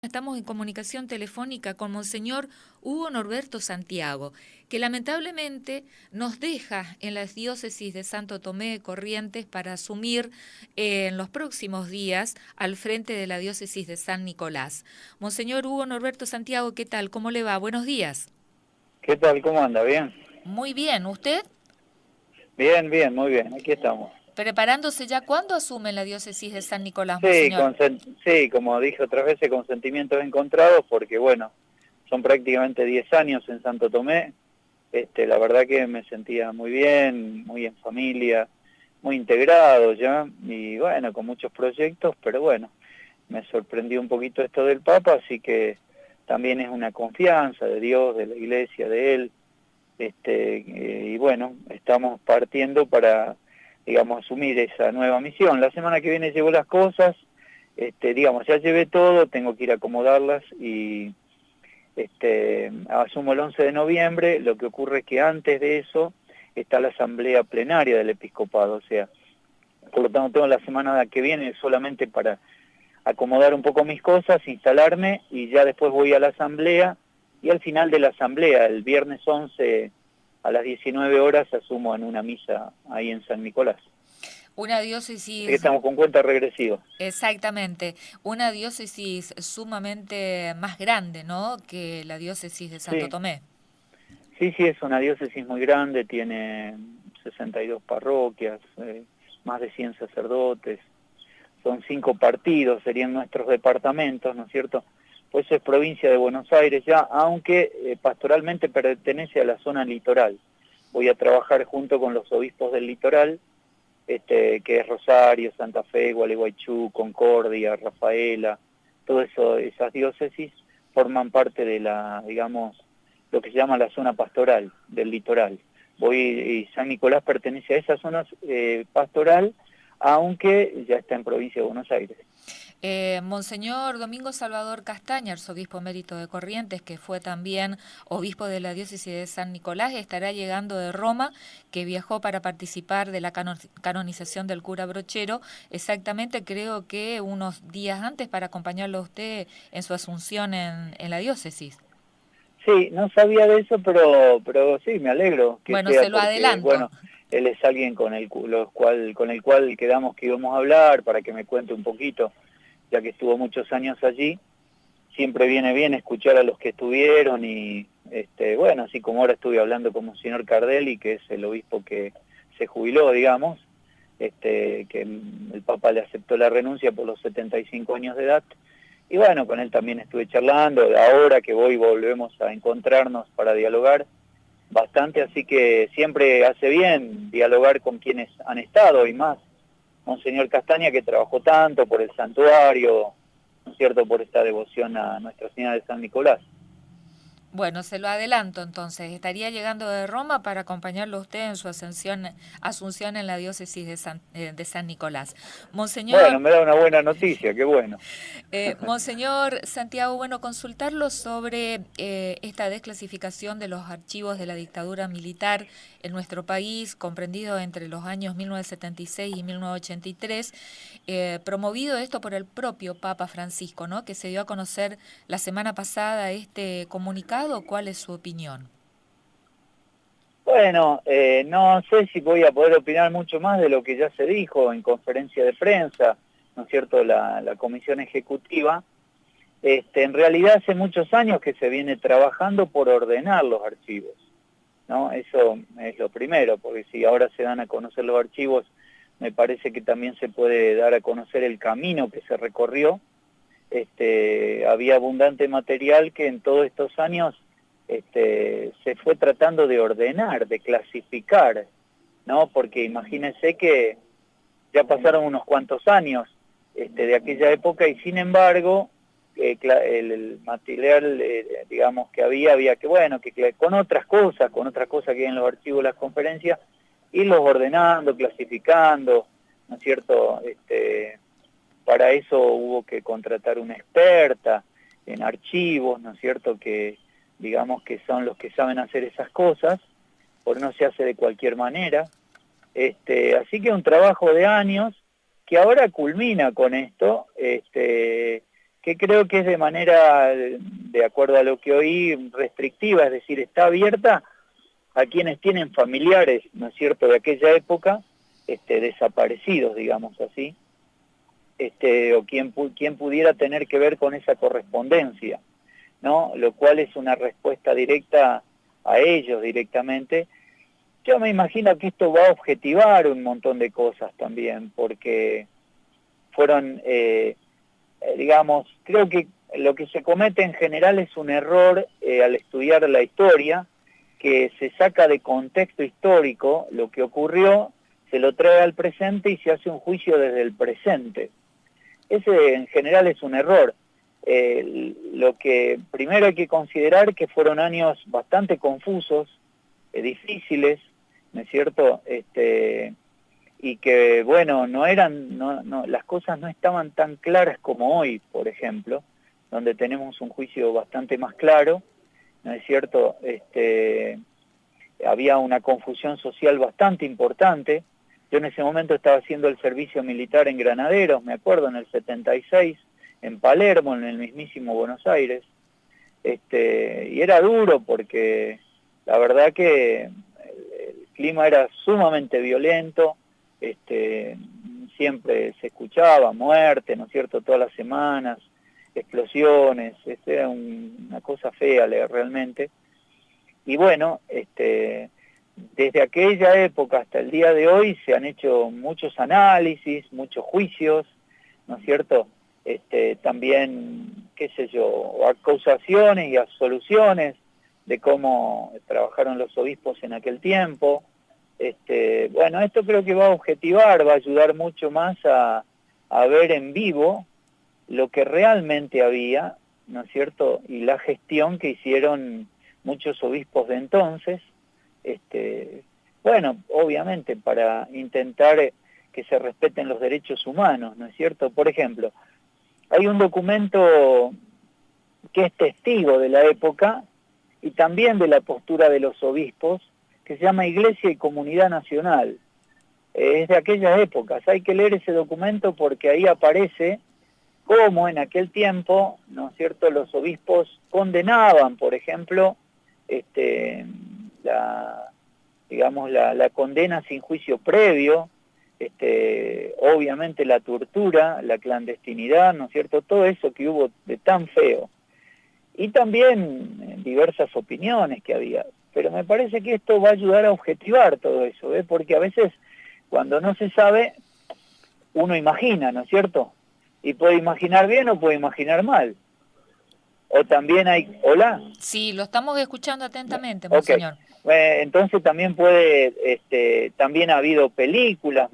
Estamos en comunicación telefónica con Monseñor Hugo Norberto Santiago, que lamentablemente nos deja en la diócesis de Santo Tomé de Corrientes para asumir en los próximos días al frente de la diócesis de San Nicolás. Monseñor Hugo Norberto Santiago, ¿qué tal? ¿Cómo le va? Buenos días. ¿Qué tal? ¿Cómo anda? ¿Bien? Muy bien, ¿usted? Bien, bien, muy bien. Aquí estamos. ¿Preparándose ya cuándo asume la diócesis de San Nicolás, Sí, Monseñor? sí, como dije otras veces, con sentimientos encontrados, porque bueno, son prácticamente 10 años en Santo Tomé. La verdad que me sentía muy bien, muy en familia, muy integrado ya, y bueno, con muchos proyectos, pero bueno, me sorprendió un poquito esto del Papa, así que también es una confianza de Dios, de la Iglesia, de Él. Y bueno, estamos partiendo para, digamos, asumir esa nueva misión. La semana que viene llevo las cosas, digamos, ya llevé todo, tengo que ir a acomodarlas y asumo el 11 de noviembre. Lo que ocurre es que antes de eso está la asamblea plenaria del episcopado, o sea, por lo tanto tengo la semana que viene solamente para acomodar un poco mis cosas, instalarme y ya después voy a la asamblea y al final de la asamblea, el viernes 11 a las 19 horas, asumo en una misa ahí en San Nicolás. Una Así que diócesis. estamos con cuenta regresiva. Exactamente, una diócesis sumamente más grande, ¿no?, que la diócesis de Santo Sí, Tomé. sí, sí, es una diócesis muy grande, tiene 62 parroquias, más de 100 sacerdotes, son 5 partidos, serían nuestros departamentos, ¿no es cierto? Pues es provincia de Buenos Aires ya, aunque pastoralmente pertenece a la zona litoral. Voy a trabajar junto con los obispos del litoral, que es Rosario, Santa Fe, Gualeguaychú, Concordia, Rafaela, todo eso, esas diócesis forman parte de la, digamos, lo que se llama la zona pastoral del litoral. Y San Nicolás pertenece a esa zona pastoral, aunque ya está en provincia de Buenos Aires. Monseñor Domingo Salvador Castaña, arzobispo emérito de Corrientes, que fue también obispo de la diócesis de San Nicolás, estará llegando de Roma, que viajó para participar de la canonización del cura Brochero, exactamente creo que unos días antes para acompañarlo a usted en su asunción en la diócesis. Sí, no sabía de eso, pero sí, me alegro que Bueno, sea se lo porque, adelanto. bueno, él es alguien con el cual quedamos que íbamos a hablar, para que me cuente un poquito, ya que estuvo muchos años allí. Siempre viene bien escuchar a los que estuvieron y, bueno, así como ahora estuve hablando con Monseñor Cardelli, que es el obispo que se jubiló, digamos, que el Papa le aceptó la renuncia por los 75 años de edad. Y bueno, con él también estuve charlando, ahora que voy volvemos a encontrarnos para dialogar bastante, así que siempre hace bien dialogar con quienes han estado y más Monseñor Castaña, que trabajó tanto por el santuario, ¿no es cierto?, por esta devoción a Nuestra Señora de San Nicolás. Bueno, se lo adelanto entonces. Estaría llegando de Roma para acompañarlo a usted en su asunción en la diócesis de San Nicolás. Bueno, Monseñor, me da una buena noticia, qué bueno. Monseñor Santiago, bueno, consultarlo sobre esta desclasificación de los archivos de la dictadura militar en nuestro país, comprendido entre los años 1976 y 1983, promovido esto por el propio Papa Francisco, ¿no?, que se dio a conocer la semana pasada este comunicado. ¿Cuál es su opinión? Bueno, no sé si voy a poder opinar mucho más de lo que ya se dijo en conferencia de prensa, ¿no es cierto?, la comisión ejecutiva. En realidad hace muchos años que se viene trabajando por ordenar los archivos, ¿no? Eso es lo primero, porque si ahora se dan a conocer los archivos, me parece que también se puede dar a conocer el camino que se recorrió. Había abundante material que en todos estos años se fue tratando de ordenar, de clasificar, ¿no? Porque imagínense que ya pasaron unos cuantos años de aquella época y sin embargo el material, digamos, que había que, bueno, que con otras cosas que hay en los archivos de las conferencias, irlos ordenando, clasificando, ¿no es cierto? Para eso hubo que contratar una experta en archivos, ¿no es cierto?, que digamos que son los que saben hacer esas cosas, porque no se hace de cualquier manera. Así que un trabajo de años que ahora culmina con esto, que que creo que es de manera, de acuerdo a lo que oí, restrictiva, es decir, está abierta a quienes tienen familiares, ¿no es cierto?, de aquella época, desaparecidos, digamos así, o quien pudiera tener que ver con esa correspondencia, ¿no? Lo cual es una respuesta directa a ellos directamente. Yo me imagino que esto va a objetivar un montón de cosas también, porque fueron, digamos, creo que lo que se comete en general es un error al estudiar la historia, que se saca de contexto histórico lo que ocurrió, se lo trae al presente y se hace un juicio desde el presente. Ese en general es un error. Lo que primero hay que considerar que fueron años bastante confusos, difíciles, ¿no es cierto? Y que, bueno, las cosas no estaban tan claras como hoy, por ejemplo, donde tenemos un juicio bastante más claro, ¿no es cierto? Había una confusión social bastante importante. Yo en ese momento estaba haciendo el servicio militar en Granaderos, me acuerdo, en el 76, en Palermo, en el mismísimo Buenos Aires. Y era duro porque la verdad que el clima era sumamente violento, siempre se escuchaba muerte, ¿no es cierto?, todas las semanas, explosiones, era una cosa fea realmente. Y bueno, desde aquella época hasta el día de hoy se han hecho muchos análisis, muchos juicios, ¿no es cierto? También, qué sé yo, acusaciones y absoluciones de cómo trabajaron los obispos en aquel tiempo. Bueno, esto creo que va a objetivar, va a ayudar mucho más a ver en vivo lo que realmente había, ¿no es cierto? Y la gestión que hicieron muchos obispos de entonces, bueno, obviamente para intentar que se respeten los derechos humanos, ¿no es cierto? Por ejemplo, hay un documento que es testigo de la época y también de la postura de los obispos, que se llama Iglesia y Comunidad Nacional. Es de aquellas épocas, hay que leer ese documento porque ahí aparece cómo en aquel tiempo, ¿no es cierto?, los obispos condenaban, por ejemplo, la condena sin juicio previo, obviamente la tortura, la clandestinidad, ¿no es cierto?, todo eso que hubo de tan feo. Y también diversas opiniones que había. Pero me parece que esto va a ayudar a objetivar todo eso, ¿ves? Porque a veces cuando no se sabe, uno imagina, ¿no es cierto? Y puede imaginar bien o puede imaginar mal. O también hay... ¿Hola? Sí, lo estamos escuchando atentamente, Ok. monseñor. Entonces también también ha habido películas,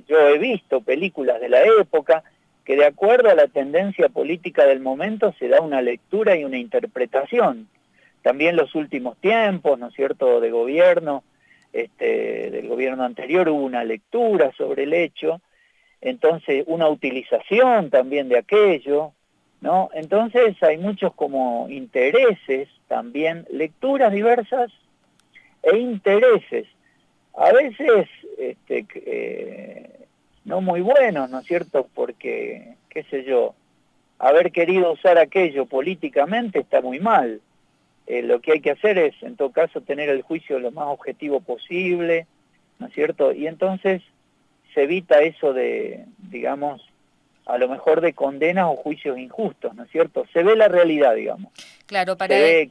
yo he visto películas de la época, que de acuerdo a la tendencia política del momento se da una lectura y una interpretación. También los últimos tiempos, ¿no es cierto?, de gobierno, del gobierno anterior hubo una lectura sobre el hecho, entonces una utilización también de aquello, ¿no? Entonces hay muchos como intereses también, lecturas diversas e intereses, a veces no muy buenos, ¿no es cierto?, porque, qué sé yo, haber querido usar aquello políticamente está muy mal. Lo que hay que hacer es, en todo caso, tener el juicio lo más objetivo posible, ¿no es cierto? Y entonces se evita eso de, digamos, a lo mejor de condenas o juicios injustos, ¿no es cierto? Se ve la realidad, digamos. Claro, Se ve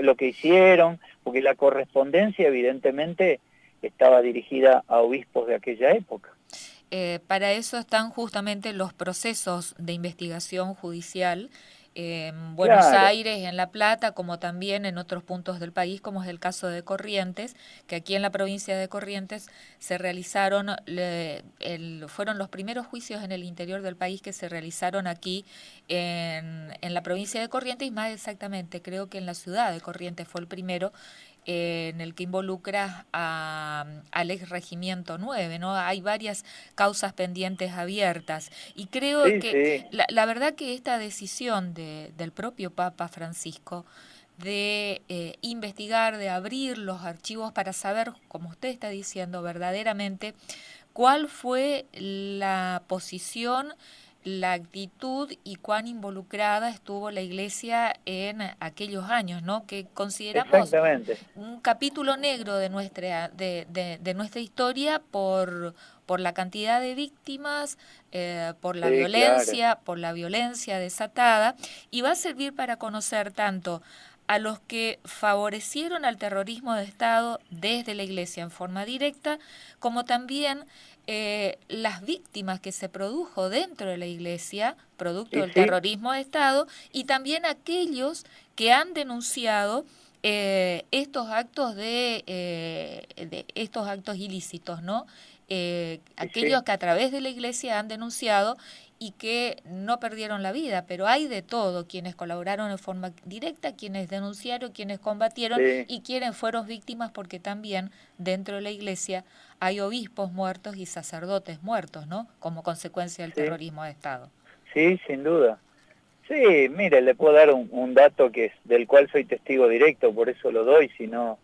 lo que hicieron, porque la correspondencia evidentemente estaba dirigida a obispos de aquella época. Para eso están justamente los procesos de investigación judicial en Buenos Claro, Aires, en La Plata, como también en otros puntos del país, como es el caso de Corrientes, que aquí en la provincia de Corrientes se realizaron, fueron los primeros juicios en el interior del país que se realizaron aquí en la provincia de Corrientes, y más exactamente, creo que en la ciudad de Corrientes fue el primero, en el que involucra al ex Regimiento 9, ¿no? Hay varias causas pendientes abiertas y creo sí, que sí, la verdad que esta decisión del propio Papa Francisco de investigar, de abrir los archivos para saber, como usted está diciendo, verdaderamente cuál fue la posición, la actitud y cuán involucrada estuvo la Iglesia en aquellos años, ¿no? Que consideramos Exactamente. un capítulo negro de nuestra historia por la cantidad de víctimas, Sí, claro. por la violencia desatada, y va a servir para conocer tanto a los que favorecieron al terrorismo de Estado desde la Iglesia en forma directa, como también las víctimas que se produjo dentro de la Iglesia, producto Y del sí, terrorismo de Estado, y también aquellos que han denunciado estos actos ilícitos, ¿no? y sí. Aquellos que a través de la Iglesia han denunciado y que no perdieron la vida, pero hay de todo, quienes colaboraron en forma directa, quienes denunciaron, quienes combatieron Sí, y quienes fueron víctimas, porque también dentro de la Iglesia hay obispos muertos y sacerdotes muertos, ¿no? Como consecuencia del sí, terrorismo de Estado. sí, sin duda. Sí, mire, le puedo dar un dato que es del cual soy testigo directo, por eso lo doy, si no,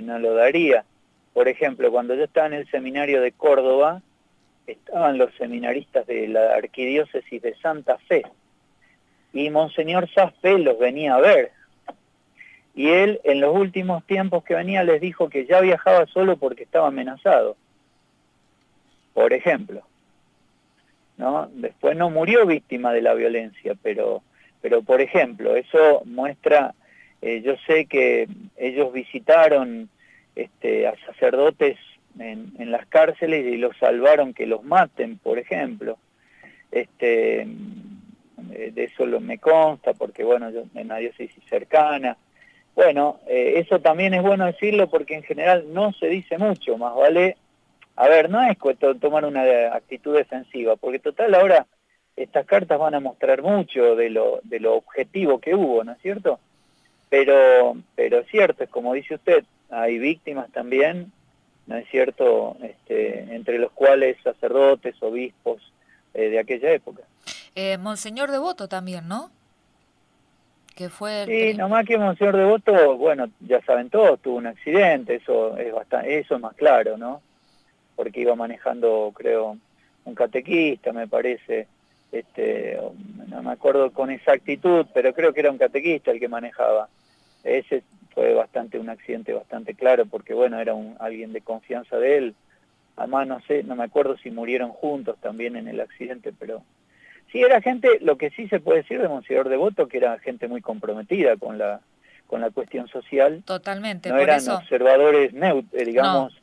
no lo daría. Por ejemplo, cuando yo estaba en el seminario de Córdoba, estaban los seminaristas de la arquidiócesis de Santa Fe, y Monseñor Saspé los venía a ver. Y él, en los últimos tiempos que venía, les dijo que ya viajaba solo porque estaba amenazado, por ejemplo, ¿no? Después no murió víctima de la violencia, pero por ejemplo, eso muestra, yo sé que ellos visitaron a sacerdotes en las cárceles y los salvaron que los maten, por ejemplo. De eso me consta, porque bueno, yo en la diócesis cercana. Bueno, eso también es bueno decirlo porque en general no se dice mucho, más vale. A ver, no es tomar una actitud defensiva, porque total ahora estas cartas van a mostrar mucho de lo objetivo que hubo, ¿no es cierto? Pero es cierto, es como dice usted, hay víctimas también, ¿no es cierto? Entre los cuales sacerdotes, obispos de aquella época. Monseñor Devoto también, ¿no? Que fue Sí, nomás que Monseñor Devoto, bueno, ya saben todos, tuvo un accidente, eso es más claro, ¿no? Porque iba manejando, creo, un catequista, me parece, no me acuerdo con exactitud, pero creo que era un catequista el que manejaba. Ese fue un accidente bastante claro, porque bueno, era alguien de confianza de él. Además, no sé, no me acuerdo si murieron juntos también en el accidente, pero sí era gente, lo que sí se puede decir de Monseñor Devoto, que era gente muy comprometida con la cuestión social, totalmente, no por eran eso, observadores no, digamos,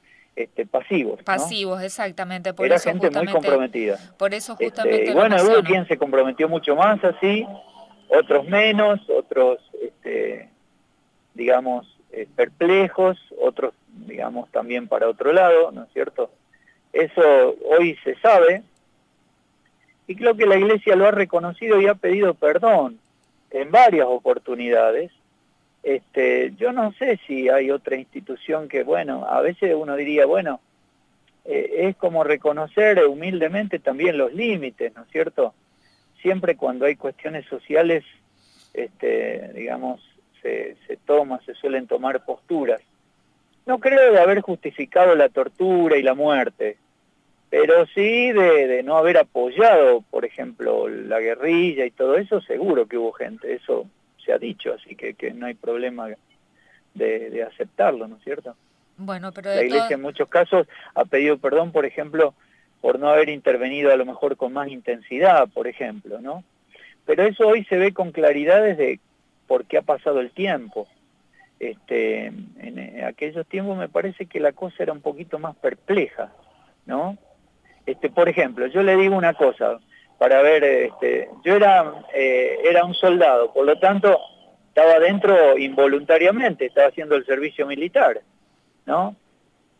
pasivos, ¿no? pasivos, exactamente, Era gente muy comprometida. por eso Y justamente lo bueno, hubo menciono. quien se comprometió mucho más así, otros menos, otros, digamos, perplejos, otros, digamos, también para otro lado, ¿no es cierto? Eso hoy se sabe, y creo que la Iglesia lo ha reconocido y ha pedido perdón en varias oportunidades. Yo no sé si hay otra institución que, bueno, a veces uno diría, bueno, es como reconocer humildemente también los límites, ¿no es cierto? Siempre cuando hay cuestiones sociales, digamos, se suelen tomar posturas. No creo de haber justificado la tortura y la muerte, pero sí de no haber apoyado, por ejemplo, la guerrilla y todo eso, seguro que hubo gente, eso se ha dicho, así que no hay problema de aceptarlo, ¿no es cierto? Bueno, pero La de Iglesia todo, en muchos casos ha pedido perdón, por ejemplo, por no haber intervenido a lo mejor con más intensidad, por ejemplo, ¿no? Pero eso hoy se ve con claridad desde por qué ha pasado el tiempo. En aquellos tiempos me parece que la cosa era un poquito más perpleja, ¿no? Por ejemplo, yo le digo una cosa, para ver, yo era un soldado, por lo tanto, estaba dentro involuntariamente, estaba haciendo el servicio militar, ¿no?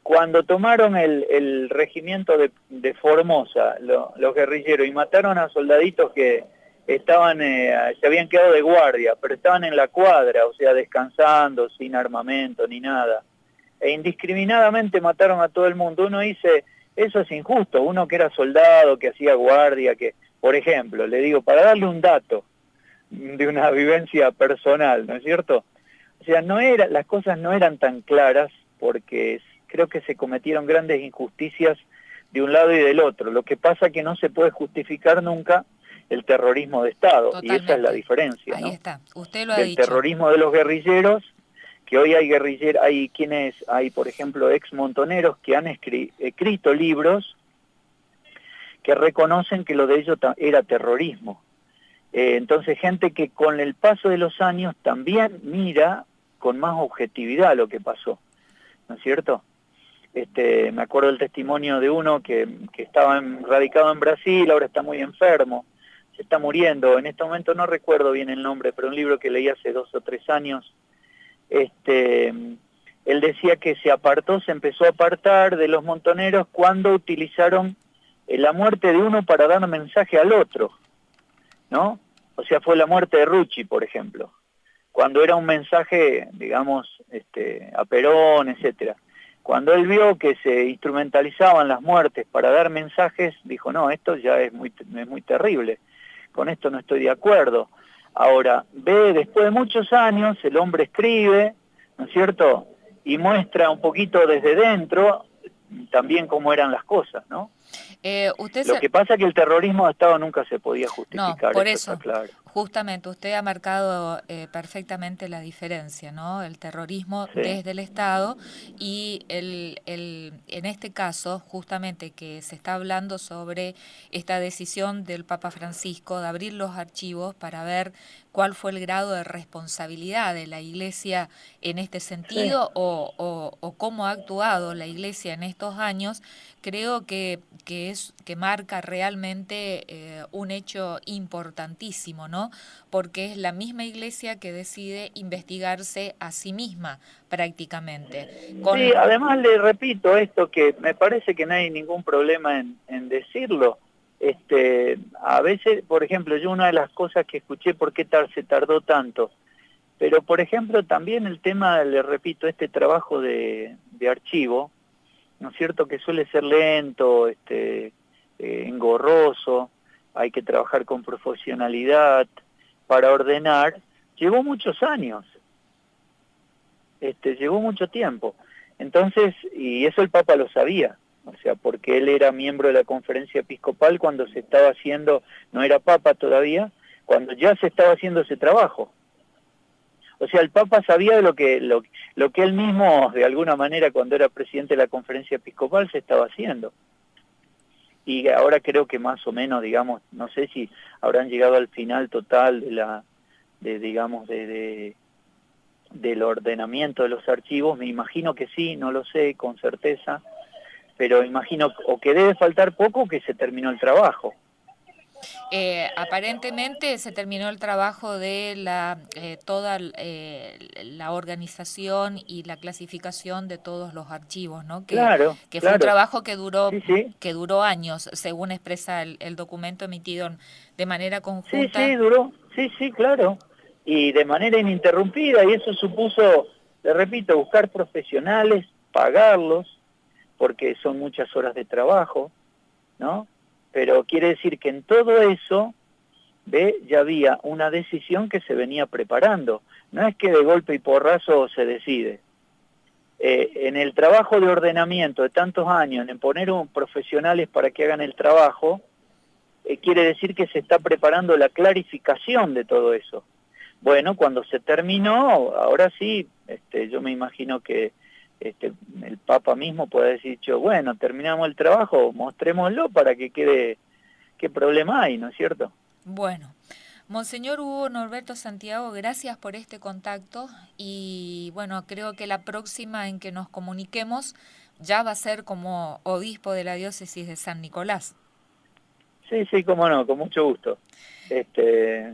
Cuando tomaron el regimiento de Formosa, los guerrilleros, y mataron a soldaditos que estaban, se habían quedado de guardia, pero estaban en la cuadra, o sea, descansando, sin armamento ni nada, e indiscriminadamente mataron a todo el mundo, uno dice, eso es injusto, uno que era soldado, que hacía guardia, que, por ejemplo, le digo, para darle un dato de una vivencia personal, ¿no es cierto? O sea, las cosas no eran tan claras porque creo que se cometieron grandes injusticias de un lado y del otro. Lo que pasa que no se puede justificar nunca el terrorismo de Estado, Totalmente. y esa es la diferencia, Ahí ¿no? está, usted lo ha Del dicho. terrorismo de los guerrilleros, que hoy hay guerrilleros, hay por ejemplo ex montoneros que han escrito libros que reconocen que lo de ellos era terrorismo. Entonces gente que con el paso de los años también mira con más objetividad lo que pasó, ¿no es cierto? Me acuerdo del testimonio de uno que estaba radicado en Brasil, ahora está muy enfermo, se está muriendo, en este momento no recuerdo bien el nombre, pero un libro que leí hace 2 o 3 años, él decía que se empezó a apartar de los montoneros cuando utilizaron la muerte de uno para dar mensaje al otro, ¿no? O sea, fue la muerte de Rucci, por ejemplo, cuando era un mensaje, digamos, a Perón, etcétera. Cuando él vio que se instrumentalizaban las muertes para dar mensajes, dijo, no, esto ya es muy terrible, con esto no estoy de acuerdo. Ahora, después de muchos años, el hombre escribe, ¿no es cierto?, y muestra un poquito desde dentro también cómo eran las cosas, ¿no? Lo que pasa es que el terrorismo de Estado nunca se podía justificar, por eso está claro. Justamente usted ha marcado perfectamente la diferencia, ¿no? El terrorismo desde el Estado y en este caso, justamente que se está hablando sobre esta decisión del Papa Francisco de abrir los archivos para ver cuál fue el grado de responsabilidad de la Iglesia en este sentido o cómo ha actuado la Iglesia en estos años, creo que marca realmente un hecho importantísimo, ¿no? Porque es la misma Iglesia que decide investigarse a sí misma prácticamente. Sí, además le repito esto, que me parece que no hay ningún problema en decirlo. A veces, por ejemplo, yo una de las cosas que escuché, ¿por qué se tardó tanto? Pero, por ejemplo, también el tema, le repito, trabajo de archivo, ¿no es cierto?, que suele ser lento, engorroso, hay que trabajar con profesionalidad para ordenar, llevó muchos años, llevó mucho tiempo. Entonces, y eso el Papa lo sabía, o sea, porque él era miembro de la Conferencia Episcopal cuando se estaba haciendo, no era Papa todavía, cuando ya se estaba haciendo ese trabajo. O sea, el Papa sabía de lo que él mismo, de alguna manera, cuando era presidente de la Conferencia Episcopal, se estaba haciendo. Y ahora creo que más o menos, digamos, no sé si habrán llegado al final total del ordenamiento de los archivos, me imagino que sí, no lo sé con certeza, pero imagino o que debe faltar poco o que se terminó el trabajo. Aparentemente se terminó el trabajo de toda la organización y la clasificación de todos los archivos, ¿no? Que fue un trabajo que duró años, según expresa el documento emitido de manera conjunta. Sí, duró, sí, claro, y de manera ininterrumpida, y eso supuso, le repito, buscar profesionales, pagarlos, porque son muchas horas de trabajo, ¿no? Pero quiere decir que en todo eso, ya había una decisión que se venía preparando. No es que de golpe y porrazo se decide. En el trabajo de ordenamiento de tantos años, en poner profesionales para que hagan el trabajo, quiere decir que se está preparando la clarificación de todo eso. Bueno, cuando se terminó, ahora sí, yo me imagino que el Papa mismo puede haber dicho, bueno, terminamos el trabajo, mostrémoslo para que quede qué problema hay, ¿no es cierto? Bueno, Monseñor Hugo Norberto Santiago, gracias por este contacto y bueno, creo que la próxima en que nos comuniquemos ya va a ser como obispo de la diócesis de San Nicolás. Sí, cómo no, con mucho gusto.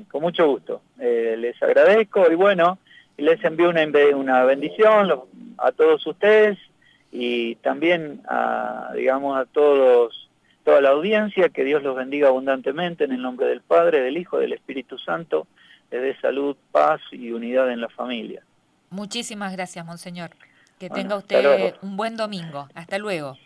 Con mucho gusto. Les agradezco y bueno, les envío una bendición a todos ustedes y también digamos a toda la audiencia, que Dios los bendiga abundantemente en el nombre del Padre, del Hijo, del Espíritu Santo, les dé salud, paz y unidad en la familia. Muchísimas gracias, Monseñor. Que tenga usted un buen domingo. Hasta luego.